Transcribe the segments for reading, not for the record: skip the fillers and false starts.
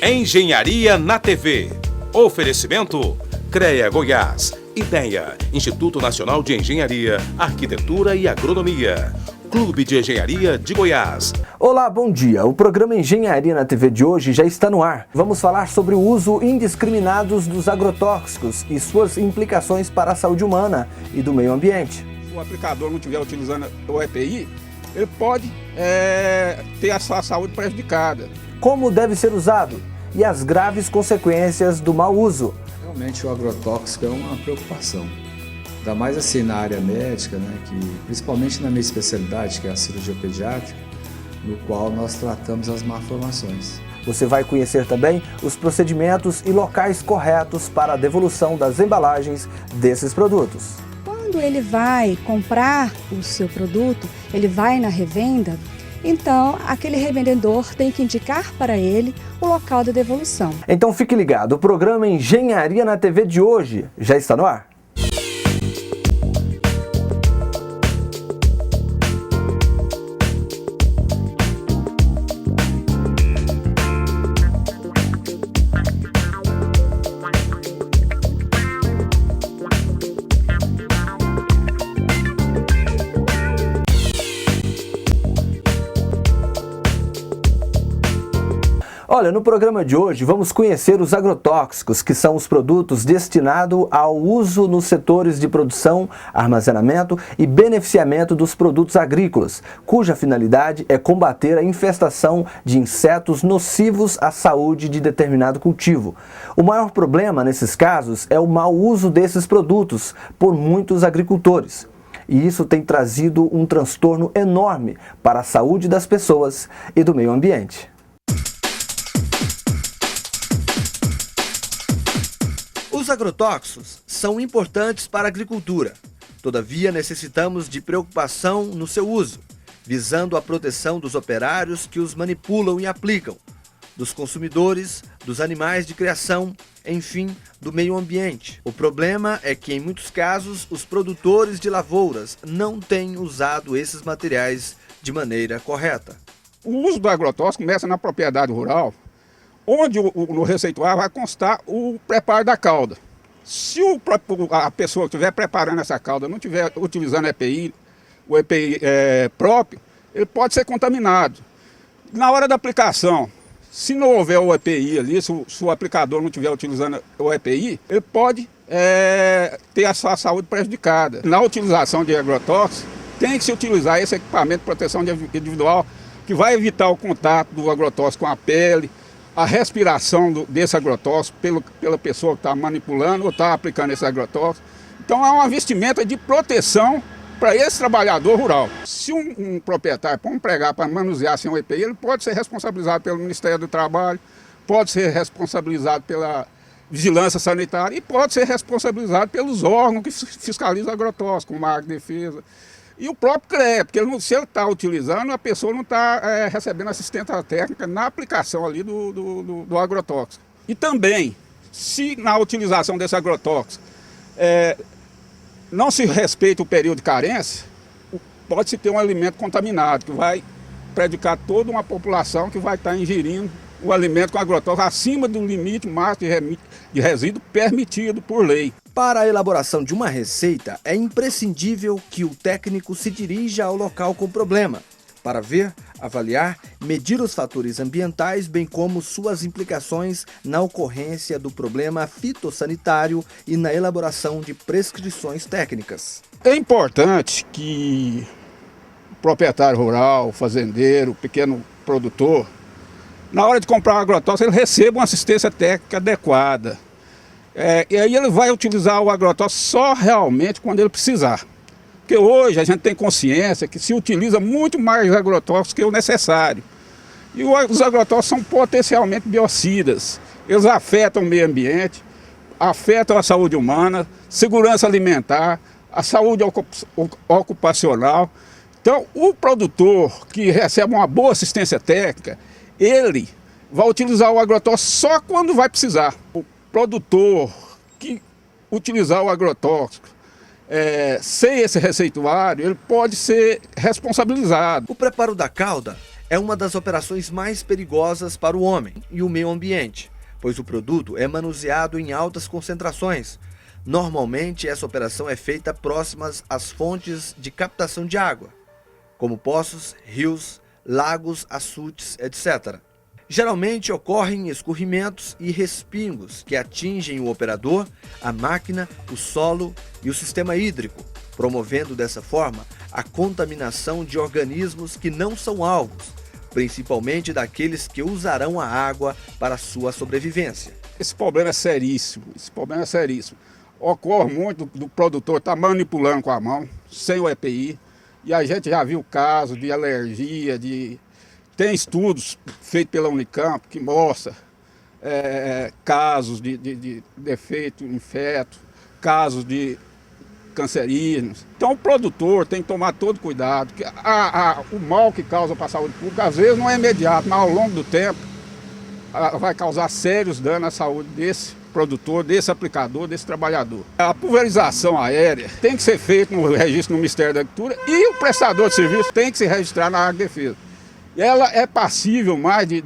Engenharia na TV. Oferecimento CREA Goiás. Ideia: Instituto Nacional de Engenharia, Arquitetura e Agronomia. Clube de Engenharia de Goiás. Olá, bom dia. O programa Engenharia na TV de hoje já está no ar. Vamos falar sobre o uso indiscriminado dos agrotóxicos e suas implicações para a saúde humana e do meio ambiente. Se o aplicador não estiver utilizando o EPI, ele pode ter a sua saúde prejudicada. Como deve ser usado e as graves consequências do mau uso. Realmente o agrotóxico é uma preocupação. Ainda mais assim na área médica, que principalmente na minha especialidade, que é a cirurgia pediátrica, no qual nós tratamos as malformações. Você vai conhecer também os procedimentos e locais corretos para a devolução das embalagens desses produtos. Quando ele vai comprar o seu produto, ele vai na revenda, então aquele revendedor tem que indicar para ele o local da devolução. Então fique ligado, o programa Engenharia na TV de hoje já está no ar. Olha, no programa de hoje vamos conhecer os agrotóxicos, que são os produtos destinados ao uso nos setores de produção, armazenamento e beneficiamento dos produtos agrícolas, cuja finalidade é combater a infestação de insetos nocivos à saúde de determinado cultivo. O maior problema nesses casos é o mau uso desses produtos por muitos agricultores. E isso tem trazido um transtorno enorme para a saúde das pessoas e do meio ambiente. Os agrotóxicos são importantes para a agricultura. Todavia, necessitamos de preocupação no seu uso, visando a proteção dos operários que os manipulam e aplicam, dos consumidores, dos animais de criação, enfim, do meio ambiente. O problema é que, em muitos casos, os produtores de lavouras não têm usado esses materiais de maneira correta. O uso do agrotóxico começa na propriedade rural, onde no receituário vai constar o preparo da calda. Se a pessoa que estiver preparando essa calda não estiver utilizando o EPI próprio, ele pode ser contaminado. Na hora da aplicação, se não houver o EPI ali, se o aplicador não estiver utilizando o EPI, ele pode ter a sua saúde prejudicada. Na utilização de agrotóxicos, tem que se utilizar esse equipamento de proteção individual, que vai evitar o contato do agrotóxico com a pele, a respiração desse agrotóxico pela pessoa que está manipulando ou está aplicando esse agrotóxico. Então é uma vestimenta de proteção para esse trabalhador rural. Se um proprietário for empregar para manusear sem o EPI, ele pode ser responsabilizado pelo Ministério do Trabalho, pode ser responsabilizado pela Vigilância Sanitária e pode ser responsabilizado pelos órgãos que fiscalizam o agrotóxico, como a Agdefesa. E o próprio CREA, porque se ele está utilizando, a pessoa não está recebendo assistência técnica na aplicação ali do agrotóxico. E também, se na utilização desse agrotóxico não se respeita o período de carência, pode-se ter um alimento contaminado, que vai prejudicar toda uma população que vai estar ingerindo o alimento com agrotóxico acima do limite máximo de resíduo permitido por lei. Para a elaboração de uma receita, é imprescindível que o técnico se dirija ao local com problema, para ver, avaliar, medir os fatores ambientais, bem como suas implicações na ocorrência do problema fitossanitário e na elaboração de prescrições técnicas. É importante que o proprietário rural, o fazendeiro, o pequeno produtor, na hora de comprar o agrotóxico, ele receba uma assistência técnica adequada. E aí ele vai utilizar o agrotóxico só realmente quando ele precisar. Porque hoje a gente tem consciência que se utiliza muito mais agrotóxicos que o necessário. E os agrotóxicos são potencialmente biocidas. Eles afetam o meio ambiente, afetam a saúde humana, segurança alimentar, a saúde ocupacional. Então, o produtor que recebe uma boa assistência técnica, ele vai utilizar o agrotóxico só quando vai precisar. O produtor que utilizar o agrotóxico sem esse receituário, ele pode ser responsabilizado. O preparo da calda é uma das operações mais perigosas para o homem e o meio ambiente, pois o produto é manuseado em altas concentrações. Normalmente, essa operação é feita próximas às fontes de captação de água, como poços, rios, lagos, açudes, etc. Geralmente ocorrem escorrimentos e respingos que atingem o operador, a máquina, o solo e o sistema hídrico, promovendo dessa forma a contaminação de organismos que não são alvos, principalmente daqueles que usarão a água para sua sobrevivência. Esse problema é seríssimo, Ocorre muito do produtor estar manipulando com a mão, sem o EPI, e a gente já viu casos de alergia, Tem estudos feitos pela Unicamp que mostram casos de defeito em feto, casos de cancerígenos. Então o produtor tem que tomar todo cuidado. Que o mal que causa para a saúde pública, às vezes não é imediato, mas ao longo do tempo vai causar sérios danos à saúde desse produtor, desse aplicador, desse trabalhador. A pulverização aérea tem que ser feita no registro no Ministério da Agricultura e o prestador de serviço tem que se registrar na Agridefesa. E ela é passível mais de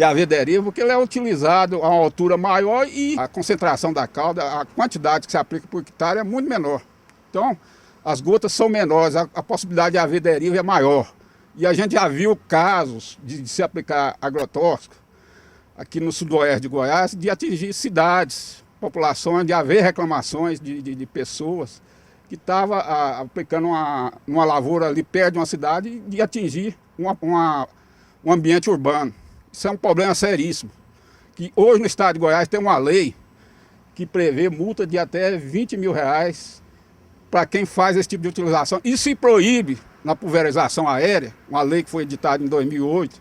haver deriva, porque ela é utilizada a uma altura maior e a concentração da calda, a quantidade que se aplica por hectare é muito menor. Então, as gotas são menores, a possibilidade de haver deriva é maior. E a gente já viu casos de se aplicar agrotóxico aqui no sudoeste de Goiás, de atingir cidades, populações, de haver reclamações de pessoas que estavam aplicando uma lavoura ali perto de uma cidade e de atingir um ambiente urbano. Isso é um problema seríssimo. Que hoje no estado de Goiás tem uma lei que prevê multa de até R$20 mil para quem faz esse tipo de utilização. E se proíbe na pulverização aérea, uma lei que foi editada em 2008,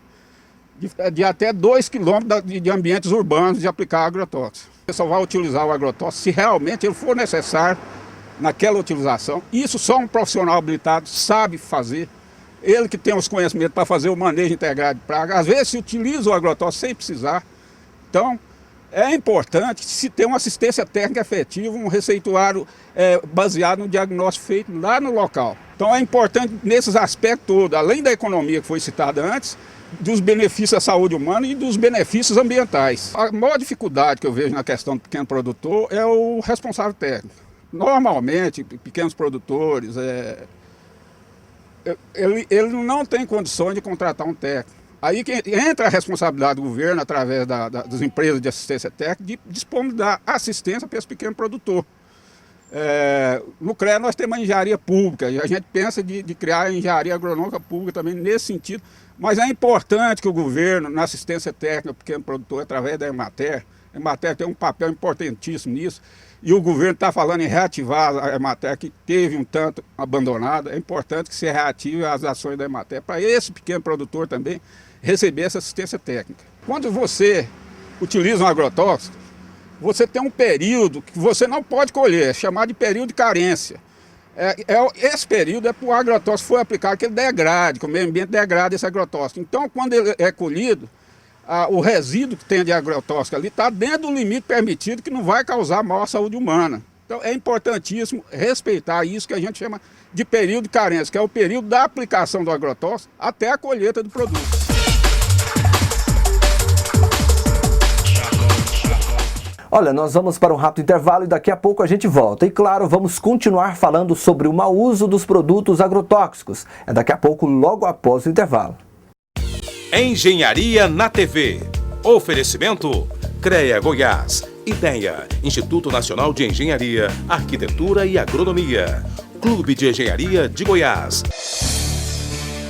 de até 2 quilômetros de ambientes urbanos de aplicar agrotóxico. Você só vai utilizar o agrotóxico se realmente ele for necessário naquela utilização. Isso só um profissional habilitado sabe fazer. Ele que tem os conhecimentos para fazer o manejo integrado de praga. Às vezes se utiliza o agrotóxico sem precisar. Então, é importante se ter uma assistência técnica efetiva, um receituário baseado no diagnóstico feito lá no local. Então é importante nesses aspectos todos, além da economia que foi citada antes, dos benefícios à saúde humana e dos benefícios ambientais. A maior dificuldade que eu vejo na questão do pequeno produtor é o responsável técnico. Normalmente, pequenos produtores, ele não tem condições de contratar um técnico. Aí que entra a responsabilidade do governo, através das empresas de assistência técnica, de disponibilizar assistência para esse pequeno produtor. No CREA nós temos a engenharia pública, e a gente pensa de criar a engenharia agronômica pública também nesse sentido, mas é importante que o governo, na assistência técnica ao pequeno produtor, através da Emater tem um papel importantíssimo nisso, e o governo está falando em reativar a Emater, que teve um tanto abandonada. É importante que se reative as ações da Emater, para esse pequeno produtor também receber essa assistência técnica. Quando você utiliza um agrotóxico, você tem um período que você não pode colher, é chamado de período de carência. Esse período é para o agrotóxico foi aplicado, que ele degrade, que o meio ambiente degrada esse agrotóxico. Então, quando ele é colhido, o resíduo que tem de agrotóxico ali está dentro do limite permitido, que não vai causar mal à saúde humana. Então é importantíssimo respeitar isso que a gente chama de período de carência, que é o período da aplicação do agrotóxico até a colheita do produto. Olha, nós vamos para um rápido intervalo e daqui a pouco a gente volta. E claro, vamos continuar falando sobre o mau uso dos produtos agrotóxicos. É daqui a pouco, logo após o intervalo. Engenharia na TV. Oferecimento CREA Goiás. IDEA, Instituto Nacional de Engenharia, Arquitetura e Agronomia. Clube de Engenharia de Goiás.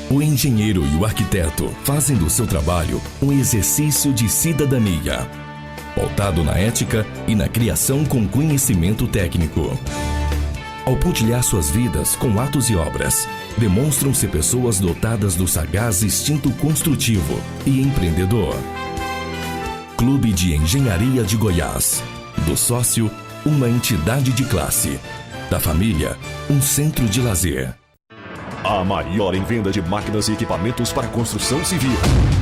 O engenheiro e o arquiteto fazem do seu trabalho um exercício de cidadania, pautado na ética e na criação com conhecimento técnico. Ao pontilhar suas vidas com atos e obras, demonstram ser pessoas dotadas do sagaz instinto construtivo e empreendedor. Clube de Engenharia de Goiás. Do sócio, uma entidade de classe. Da família, um centro de lazer. A maior em venda de máquinas e equipamentos para construção civil.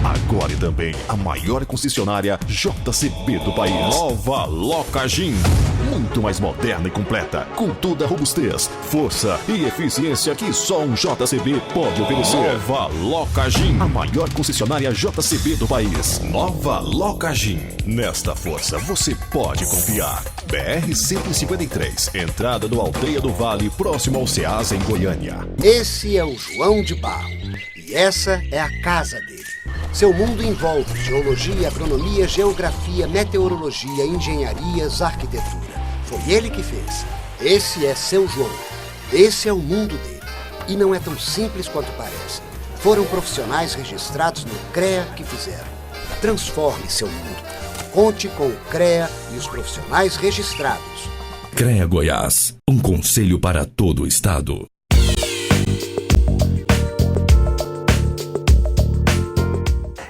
Agora e também a maior concessionária JCB do país. Nova Locagin. Muito mais moderna e completa, com toda a robustez, força e eficiência que só um JCB pode oferecer. Nova Locagin. A maior concessionária JCB do país. Nova Locagin. Nesta força você pode confiar. BR-153, entrada do Aldeia do Vale, próximo ao Ceasa, em Goiânia. Esse é o João de Barro e essa é a casa dele. Seu mundo envolve geologia, agronomia, geografia, meteorologia, engenharias, arquitetura. Foi ele que fez. Esse é seu João. Esse é o mundo dele. E não é tão simples quanto parece. Foram profissionais registrados no CREA que fizeram. Transforme seu mundo. Conte com o CREA e os profissionais registrados. CREA Goiás, um conselho para todo o estado.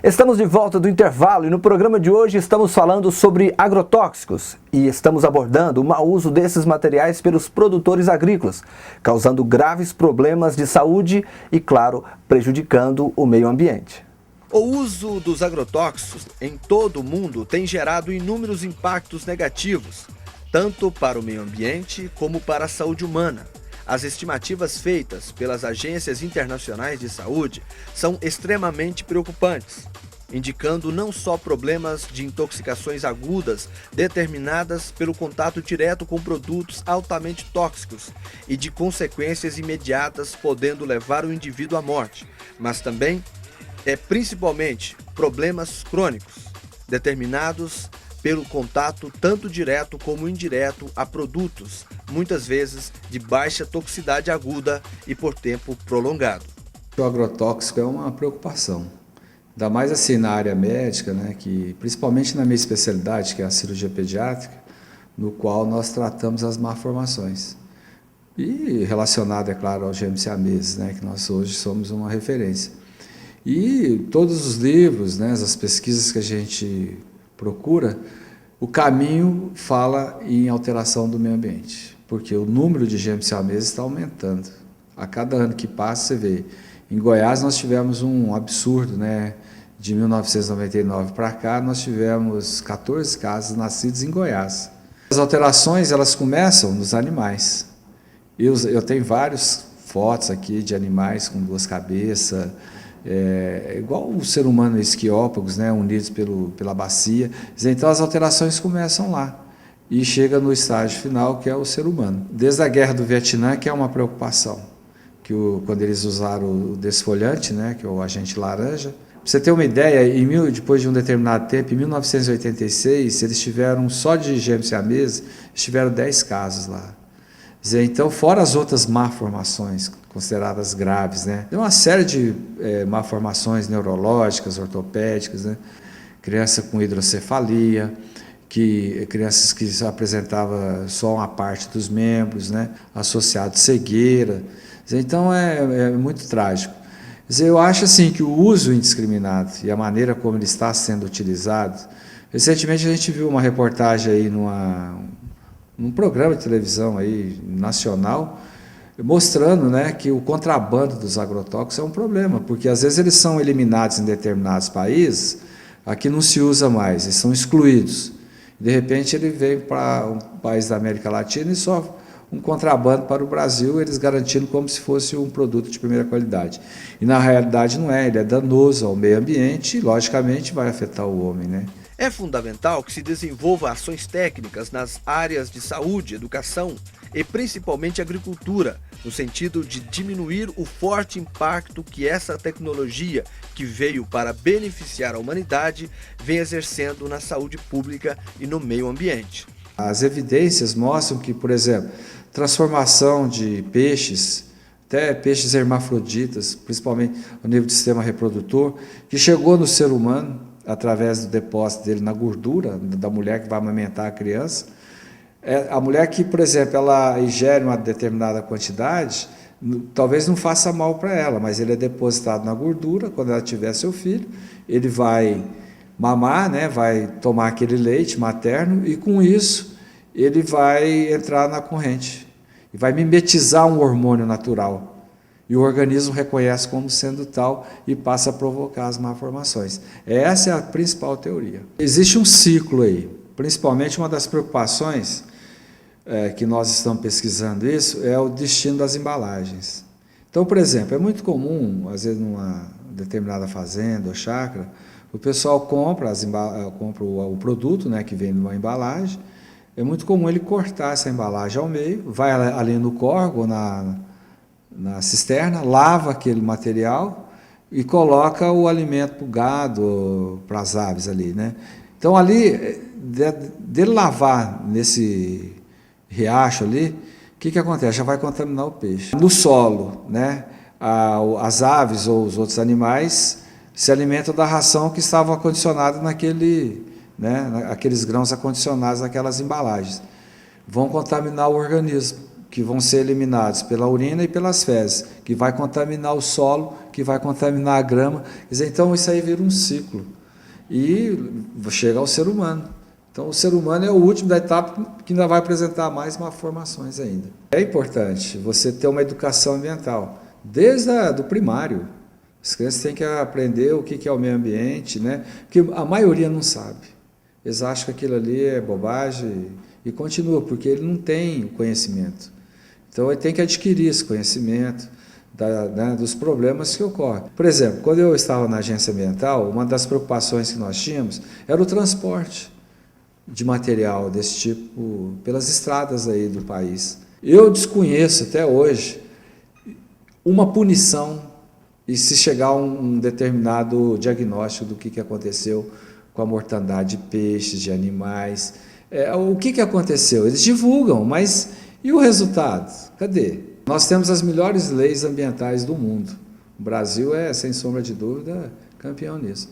Estamos de volta do intervalo e no programa de hoje estamos falando sobre agrotóxicos e estamos abordando o mau uso desses materiais pelos produtores agrícolas, causando graves problemas de saúde e, claro, prejudicando o meio ambiente. O uso dos agrotóxicos em todo o mundo tem gerado inúmeros impactos negativos, tanto para o meio ambiente como para a saúde humana. As estimativas feitas pelas agências internacionais de saúde são extremamente preocupantes, indicando não só problemas de intoxicações agudas determinadas pelo contato direto com produtos altamente tóxicos e de consequências imediatas podendo levar o indivíduo à morte, mas também principalmente problemas crônicos, determinados pelo contato tanto direto como indireto a produtos, muitas vezes de baixa toxicidade aguda e por tempo prolongado. O agrotóxico é uma preocupação, ainda mais assim na área médica, né, que, principalmente na minha especialidade, que é a cirurgia pediátrica, no qual nós tratamos as malformações. E relacionado, é claro, ao gêmeo siameses, né, que nós hoje somos uma referência. E todos os livros, né, as pesquisas que a gente procura, o caminho fala em alteração do meio ambiente, porque o número de gêmeos siameses está aumentando. A cada ano que passa, você vê. Em Goiás nós tivemos um absurdo, né? De 1999 para cá, nós tivemos 14 casos nascidos em Goiás. As alterações, elas começam nos animais. Eu tenho várias fotos aqui de animais com duas cabeças, igual o ser humano esquiópagos, né, unidos pela bacia. Então as alterações começam lá e chega no estágio final, que é o ser humano. Desde a guerra do Vietnã, que é uma preocupação, que quando eles usaram o desfolhante, né, que é o agente laranja. Para você ter uma ideia, depois de um determinado tempo, em 1986, eles tiveram, só de gêmeos siameses, tiveram 10 casos lá. Então, fora as outras malformações consideradas graves, né? Tem uma série de malformações neurológicas, ortopédicas, né? Criança com hidrocefalia, crianças que apresentavam só uma parte dos membros, né? Associado a cegueira. Então, é muito trágico. Eu acho assim que o uso indiscriminado e a maneira como ele está sendo utilizado... Recentemente a gente viu uma reportagem aí num programa de televisão aí, nacional, mostrando, né, que o contrabando dos agrotóxicos é um problema, porque às vezes eles são eliminados em determinados países, aqui não se usa mais, eles são excluídos. De repente ele vem para um país da América Latina e só um contrabando para o Brasil, eles garantindo como se fosse um produto de primeira qualidade. E na realidade não é, ele é danoso ao meio ambiente e logicamente vai afetar o homem, né? É fundamental que se desenvolva ações técnicas nas áreas de saúde, educação e principalmente agricultura, no sentido de diminuir o forte impacto que essa tecnologia, que veio para beneficiar a humanidade, vem exercendo na saúde pública e no meio ambiente. As evidências mostram que, por exemplo, transformação de peixes, até peixes hermafroditas, principalmente no nível do sistema reprodutor, que chegou no ser humano, através do depósito dele na gordura da mulher que vai amamentar a criança. A mulher que, por exemplo, ela ingere uma determinada quantidade, talvez não faça mal para ela, mas ele é depositado na gordura, quando ela tiver seu filho, ele vai mamar, né, vai tomar aquele leite materno e com isso ele vai entrar na corrente e vai mimetizar um hormônio natural. e o organismo reconhece como sendo tal e passa a provocar as malformações. Essa é a principal teoria. Existe um ciclo aí, principalmente uma das preocupações que nós estamos pesquisando isso é o destino das embalagens. Então, por exemplo, é muito comum, às vezes numa determinada fazenda ou chácara, o pessoal compra o produto, né, que vem numa embalagem. É muito comum ele cortar essa embalagem ao meio, vai ali no córrego, na cisterna, lava aquele material e coloca o alimento para o gado, para as aves ali, né? Então, ali, dele lavar nesse riacho ali, o que acontece? Já vai contaminar o peixe. No solo, né, as aves ou os outros animais se alimentam da ração que estava acondicionada aqueles grãos acondicionados naquelas embalagens. Vão contaminar o organismo, que vão ser eliminados pela urina e pelas fezes, que vai contaminar o solo, que vai contaminar a grama. Quer dizer, então, isso aí vira um ciclo. E chega ao ser humano. Então, o ser humano é o último da etapa que ainda vai apresentar mais malformações ainda. É importante você ter uma educação ambiental, desde o primário. As crianças têm que aprender o que é o meio ambiente, né? Porque a maioria não sabe. Eles acham que aquilo ali é bobagem e continua, porque ele não tem o conhecimento. Então, ele tem que adquirir esse conhecimento dos problemas que ocorrem. Por exemplo, quando eu estava na agência ambiental, uma das preocupações que nós tínhamos era o transporte de material desse tipo pelas estradas aí do país. Eu desconheço até hoje uma punição e se chegar a um determinado diagnóstico do que aconteceu com a mortandade de peixes, de animais. O que aconteceu? Eles divulgam, mas e o resultado? Cadê? Nós temos as melhores leis ambientais do mundo. O Brasil é, sem sombra de dúvida, campeão nisso.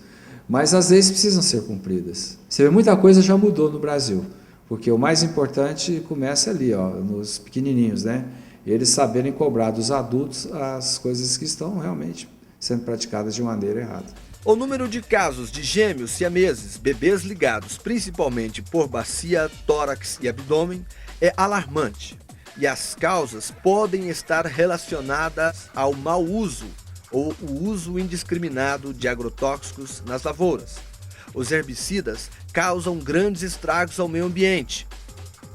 Mas as leis precisam ser cumpridas. Você vê, muita coisa já mudou no Brasil, porque o mais importante começa ali, nos pequenininhos, né? Eles saberem cobrar dos adultos as coisas que estão realmente sendo praticadas de maneira errada. O número de casos de gêmeos siameses, bebês ligados principalmente por bacia, tórax e abdômen, é alarmante. E as causas podem estar relacionadas ao mau uso ou o uso indiscriminado de agrotóxicos nas lavouras. Os herbicidas causam grandes estragos ao meio ambiente.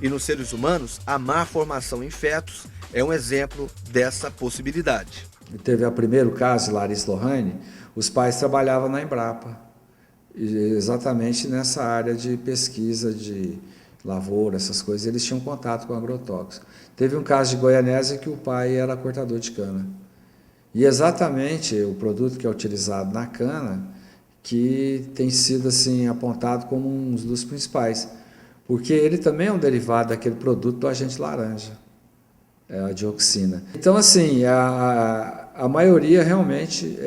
E nos seres humanos, a má formação em fetos é um exemplo dessa possibilidade. Teve o primeiro caso, Larissa Lohane, os pais trabalhavam na Embrapa, exatamente nessa área de pesquisa de lavoura, essas coisas, eles tinham contato com agrotóxico. Teve um caso de Goianésia que o pai era cortador de cana. E exatamente o produto que é utilizado na cana que tem sido assim apontado como um dos principais, porque ele também é um derivado daquele produto do agente laranja, a dioxina. Então, assim, a maioria realmente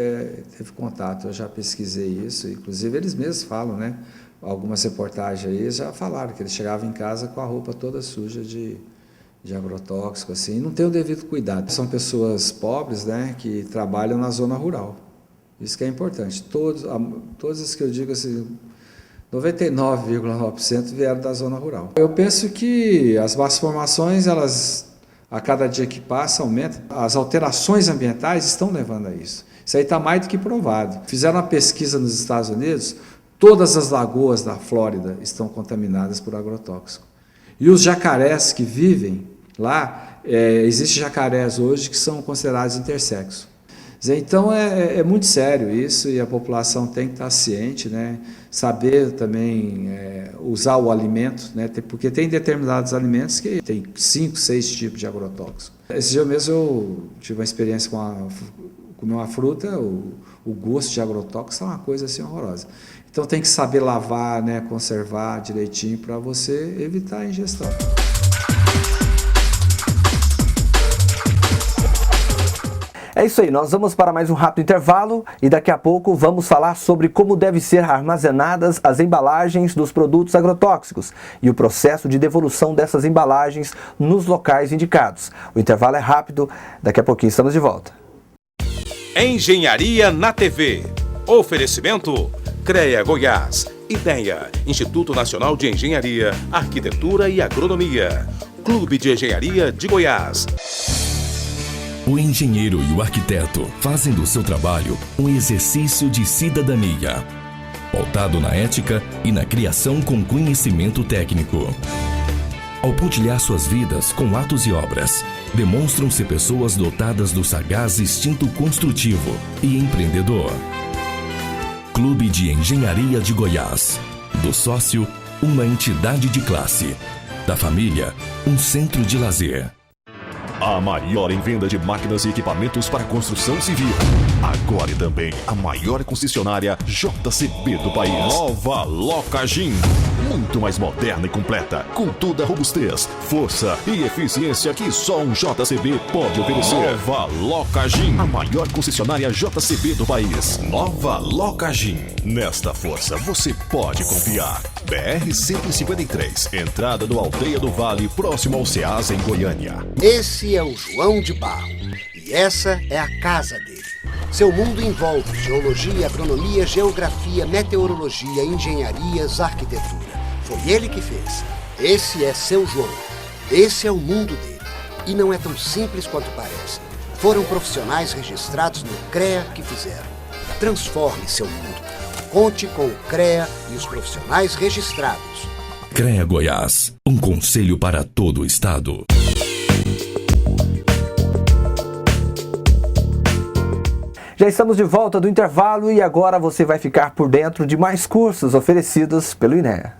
teve contato, eu já pesquisei isso, inclusive eles mesmos falam, né? Algumas reportagens aí já falaram que eles chegavam em casa com a roupa toda suja de agrotóxico, assim, e não tem o devido cuidado. São pessoas pobres, né, que trabalham na zona rural. Isso que é importante. Todas as que eu digo, assim, 99,9% vieram da zona rural. Eu penso que as malformações, elas, a cada dia que passa, aumentam. As alterações ambientais estão levando a isso. Isso aí está mais do que provado. Fizeram uma pesquisa nos Estados Unidos, todas as lagoas da Flórida estão contaminadas por agrotóxico. E os jacarés que vivem lá, existem jacarés hoje que são considerados intersexo. Então é muito sério isso e a população tem que estar ciente, né? Saber também usar o alimento, né? Porque tem determinados alimentos que tem 5, 6 tipos de agrotóxico. Esse dia mesmo eu tive uma experiência comer uma fruta, o gosto de agrotóxico é uma coisa assim horrorosa. Então tem que saber lavar, né? Conservar direitinho para você evitar a ingestão. É isso aí, nós vamos para mais um rápido intervalo e daqui a pouco vamos falar sobre como devem ser armazenadas as embalagens dos produtos agrotóxicos e o processo de devolução dessas embalagens nos locais indicados. O intervalo é rápido, daqui a pouquinho estamos de volta. Engenharia na TV. Oferecimento CREA Goiás. IDEA, Instituto Nacional de Engenharia, Arquitetura e Agronomia. Clube de Engenharia de Goiás. O engenheiro e o arquiteto fazem do seu trabalho um exercício de cidadania, pautado na ética e na criação com conhecimento técnico. Ao pontilhar suas vidas com atos e obras, demonstram ser pessoas dotadas do sagaz instinto construtivo e empreendedor. Clube de Engenharia de Goiás. Do sócio, uma entidade de classe. Da família, um centro de lazer. A maior em venda de máquinas e equipamentos para construção civil. Agora e também a maior concessionária JCB do país. Nova Locagin. Muito mais moderna e completa, com toda a robustez, força e eficiência que só um JCB pode oferecer. Nova Locagin. A maior concessionária JCB do país. Nova Locagin. Nesta força você pode confiar. BR-153, entrada do Aldeia do Vale, próximo ao Ceasa, em Goiânia. Esse é o João de Barro e essa é a casa dele. Seu mundo envolve geologia, agronomia, geografia, meteorologia, engenharias, arquitetura. Foi ele que fez. Esse é seu João. Esse é o mundo dele. E não é tão simples quanto parece. Foram profissionais registrados no CREA que fizeram. Transforme seu mundo. Conte com o CREA e os profissionais registrados. CREA Goiás, um conselho para todo o estado. Já estamos de volta do intervalo e agora você vai ficar por dentro de mais cursos oferecidos pelo INEA.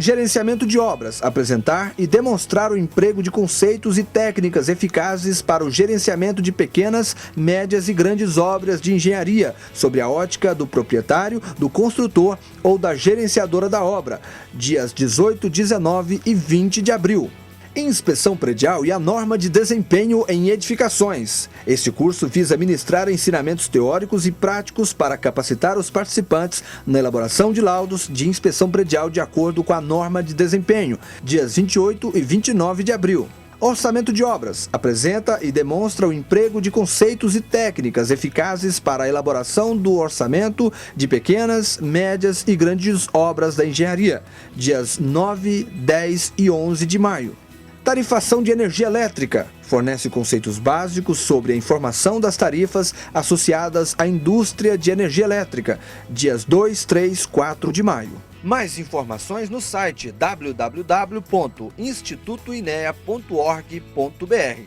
Gerenciamento de obras, apresentar e demonstrar o emprego de conceitos e técnicas eficazes para o gerenciamento de pequenas, médias e grandes obras de engenharia, sob a ótica do proprietário, do construtor ou da gerenciadora da obra, dias 18, 19 e 20 de abril. Inspeção predial e a norma de desempenho em edificações. Este curso visa ministrar ensinamentos teóricos e práticos para capacitar os participantes na elaboração de laudos de inspeção predial de acordo com a norma de desempenho, dias 28 e 29 de abril. Orçamento de obras. Apresenta e demonstra o emprego de conceitos e técnicas eficazes para a elaboração do orçamento de pequenas, médias e grandes obras da engenharia, dias 9, 10 e 11 de maio. Tarifação de energia elétrica. Fornece conceitos básicos sobre a informação das tarifas associadas à indústria de energia elétrica, dias 2, 3, 4 de maio. Mais informações no site www.institutoinea.org.br.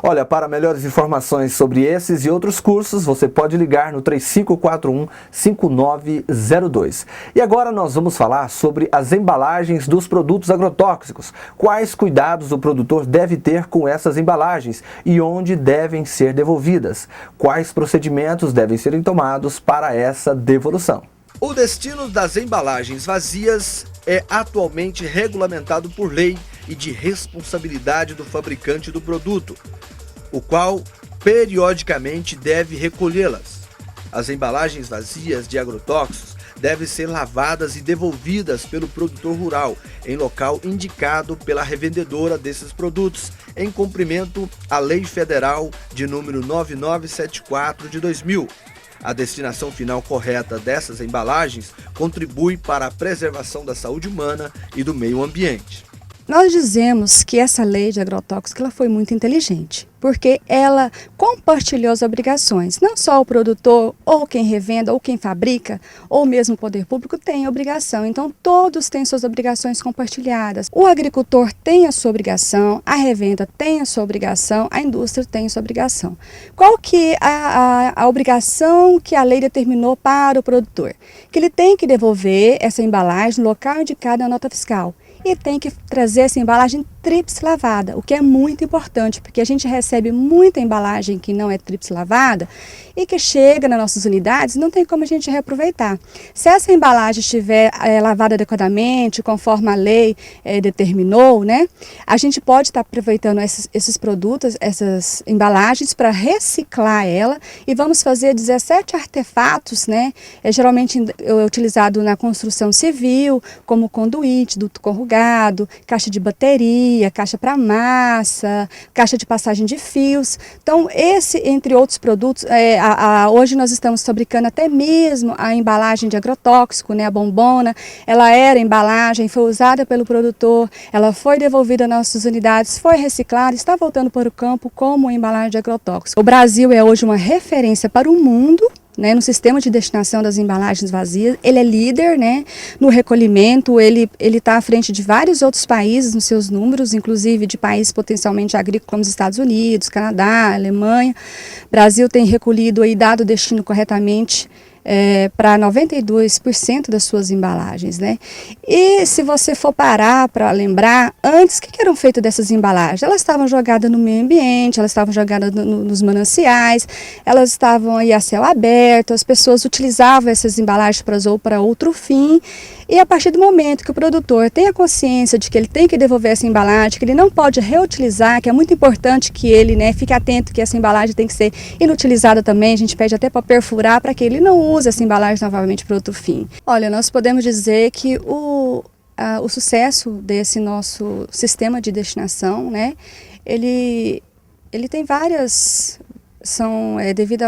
Olha, para melhores informações sobre esses e outros cursos, você pode ligar no 3541-5902. E agora nós vamos falar sobre as embalagens dos produtos agrotóxicos. Quais cuidados o produtor deve ter com essas embalagens e onde devem ser devolvidas? Quais procedimentos devem ser tomados para essa devolução? O destino das embalagens vazias é atualmente regulamentado por lei e de responsabilidade do fabricante do produto, o qual periodicamente deve recolhê-las. As embalagens vazias de agrotóxicos devem ser lavadas e devolvidas pelo produtor rural em local indicado pela revendedora desses produtos, em cumprimento à Lei Federal de número 9974 de 2000. A destinação final correta dessas embalagens contribui para a preservação da saúde humana e do meio ambiente. Nós dizemos que essa lei de agrotóxicos ela foi muito inteligente, porque ela compartilhou as obrigações. Não só o produtor, ou quem revenda, ou quem fabrica, ou mesmo o poder público tem obrigação. Então, todos têm suas obrigações compartilhadas. O agricultor tem a sua obrigação, a revenda tem a sua obrigação, a indústria tem a sua obrigação. Qual que é a obrigação que a lei determinou para o produtor? Que ele tem que devolver essa embalagem no local indicado na nota fiscal. E tem que trazer essa embalagem tríplice lavada, o que é muito importante, porque a gente recebe muita embalagem que não é tríplice lavada e que chega nas nossas unidades e não tem como a gente reaproveitar. Se essa embalagem estiver lavada adequadamente, conforme a lei determinou, né, a gente pode estar aproveitando esses produtos, essas embalagens para reciclar ela e vamos fazer 17 artefatos, né, geralmente utilizado na construção civil, como conduíte, duto corrugado, salgado, caixa de bateria, caixa para massa, caixa de passagem de fios. Então, esse, entre outros produtos, hoje nós estamos fabricando até mesmo a embalagem de agrotóxico, né, a bombona. Ela era embalagem, foi usada pelo produtor, ela foi devolvida às nossas unidades, foi reciclada, está voltando para o campo como embalagem de agrotóxico. O Brasil é hoje uma referência para o mundo, né, no sistema de destinação das embalagens vazias. Ele é líder, né, no recolhimento, ele está à frente de vários outros países nos seus números, inclusive de países potencialmente agrícolas como os Estados Unidos, Canadá, Alemanha. O Brasil tem recolhido e dado o destino corretamente para 92% das suas embalagens, né? E se você for parar para lembrar, antes, o que eram feitas dessas embalagens? Elas estavam jogadas no meio ambiente, elas estavam jogadas nos mananciais, elas estavam aí a céu aberto, as pessoas utilizavam essas embalagens para outro fim. E a partir do momento que o produtor tem a consciência de que ele tem que devolver essa embalagem, que ele não pode reutilizar, que é muito importante que ele, né, fique atento que essa embalagem tem que ser inutilizada também, a gente pede até para perfurar, para que ele não use essa embalagem novamente para outro fim. Olha, nós podemos dizer que o sucesso desse nosso sistema de destinação, né, ele tem várias... devido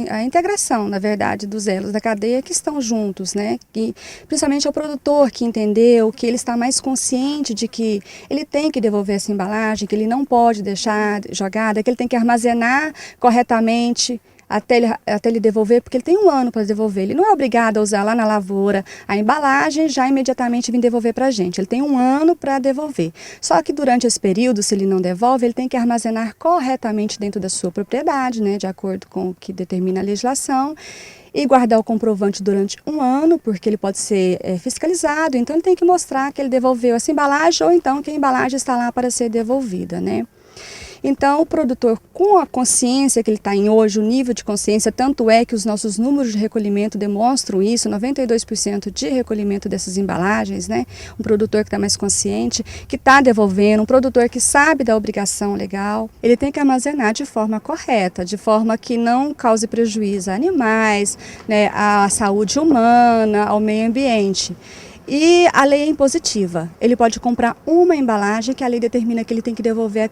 a integração, na verdade, dos elos da cadeia que estão juntos, né? E principalmente ao produtor que entendeu, que ele está mais consciente de que ele tem que devolver essa embalagem, que ele não pode deixar jogada, que ele tem que armazenar corretamente até ele devolver, porque ele tem 1 ano para devolver. Ele não é obrigado a usar lá na lavoura a embalagem já imediatamente vir devolver para a gente. Ele tem 1 ano para devolver. Só que durante esse período, se ele não devolve, ele tem que armazenar corretamente dentro da sua propriedade, né, de acordo com o que determina a legislação, e guardar o comprovante durante 1 ano, porque ele pode ser fiscalizado. Então, ele tem que mostrar que ele devolveu essa embalagem ou então que a embalagem está lá para ser devolvida, né? Então, o produtor, com a consciência que ele está em hoje, o nível de consciência, tanto é que os nossos números de recolhimento demonstram isso, 92% de recolhimento dessas embalagens, né? Um produtor que está mais consciente, que está devolvendo, um produtor que sabe da obrigação legal, ele tem que armazenar de forma correta, de forma que não cause prejuízo a animais, né, à saúde humana, ao meio ambiente. E a lei é impositiva. Ele pode comprar uma embalagem que a lei determina que ele tem que devolver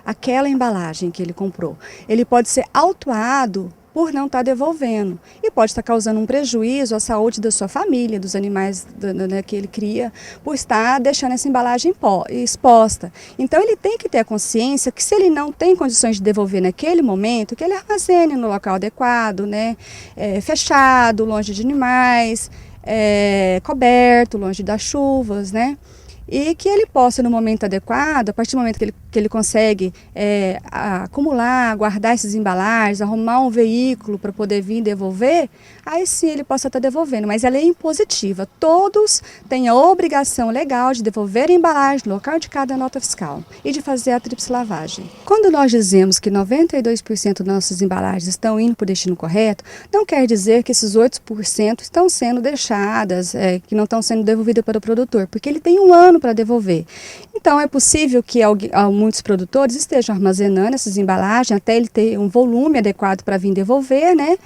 aquela embalagem que ele comprou. Ele pode ser autuado por não estar devolvendo e pode estar causando um prejuízo à saúde da sua família, dos animais que ele cria, por estar deixando essa embalagem exposta. Então ele tem que ter a consciência que se ele não tem condições de devolver naquele momento, que ele armazene no local adequado, né, fechado, longe de animais, coberto, longe das chuvas, né? E que ele possa, no momento adequado, a partir do momento que ele consegue acumular, guardar essas embalagens, arrumar um veículo para poder vir devolver, aí sim ele possa estar devolvendo. Mas ela é impositiva. Todos têm a obrigação legal de devolver a embalagem no local de cada nota fiscal e de fazer a tríplice lavagem. Quando nós dizemos que 92% das nossas embalagens estão indo para o destino correto, não quer dizer que esses 8% estão sendo deixadas, que não estão sendo devolvidas para o produtor, porque ele tem 1 ano para devolver. Então é possível que muitos produtores estejam armazenando essas embalagens até ele ter um volume adequado para vir devolver, né?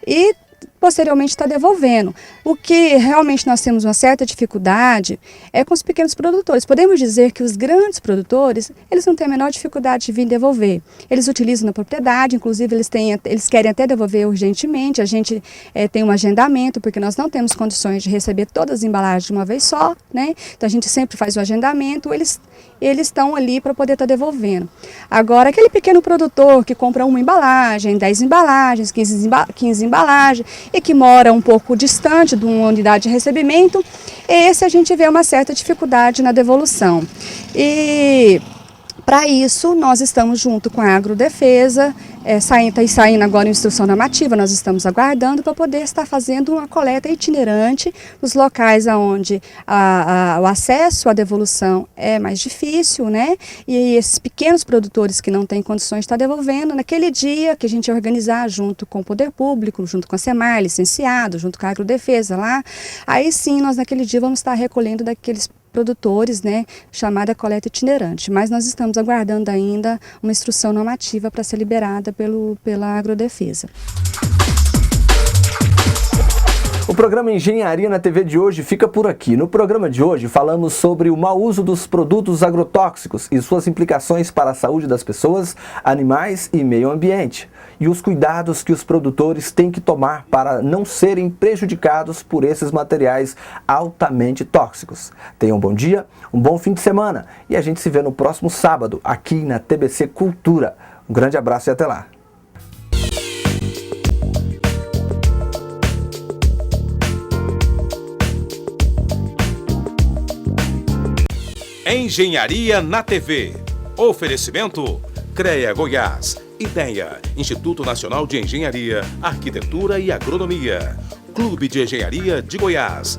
E posteriormente está devolvendo. O que realmente nós temos uma certa dificuldade é com os pequenos produtores. Podemos dizer que os grandes produtores, eles não têm a menor dificuldade de vir devolver. Eles utilizam na propriedade, inclusive eles querem até devolver urgentemente. A gente tem um agendamento, porque nós não temos condições de receber todas as embalagens de uma vez só, né? Então a gente sempre faz o agendamento, eles estão ali para poder estar devolvendo. Agora, aquele pequeno produtor que compra uma embalagem, 10 embalagens, 15 embalagens, e que mora um pouco distante de uma unidade de recebimento, esse a gente vê uma certa dificuldade na devolução. E para isso, nós estamos junto com a Agrodefesa, está saindo agora a instrução normativa, nós estamos aguardando para poder estar fazendo uma coleta itinerante nos locais onde o acesso à devolução é mais difícil, né? E esses pequenos produtores que não têm condições de estar devolvendo, naquele dia que a gente organizar junto com o Poder Público, junto com a SEMAR, licenciado, junto com a Agrodefesa lá, aí sim nós naquele dia vamos estar recolhendo daqueles produtores, né, chamada coleta itinerante, mas nós estamos aguardando ainda uma instrução normativa para ser liberada pela Agrodefesa. O programa Engenharia na TV de hoje fica por aqui. No programa de hoje falamos sobre o mau uso dos produtos agrotóxicos e suas implicações para a saúde das pessoas, animais e meio ambiente. E os cuidados que os produtores têm que tomar para não serem prejudicados por esses materiais altamente tóxicos. Tenham um bom dia, um bom fim de semana e a gente se vê no próximo sábado aqui na TBC Cultura. Um grande abraço e até lá. Engenharia na TV. Oferecimento CREA Goiás. IDEA, Instituto Nacional de Engenharia, Arquitetura e Agronomia. Clube de Engenharia de Goiás.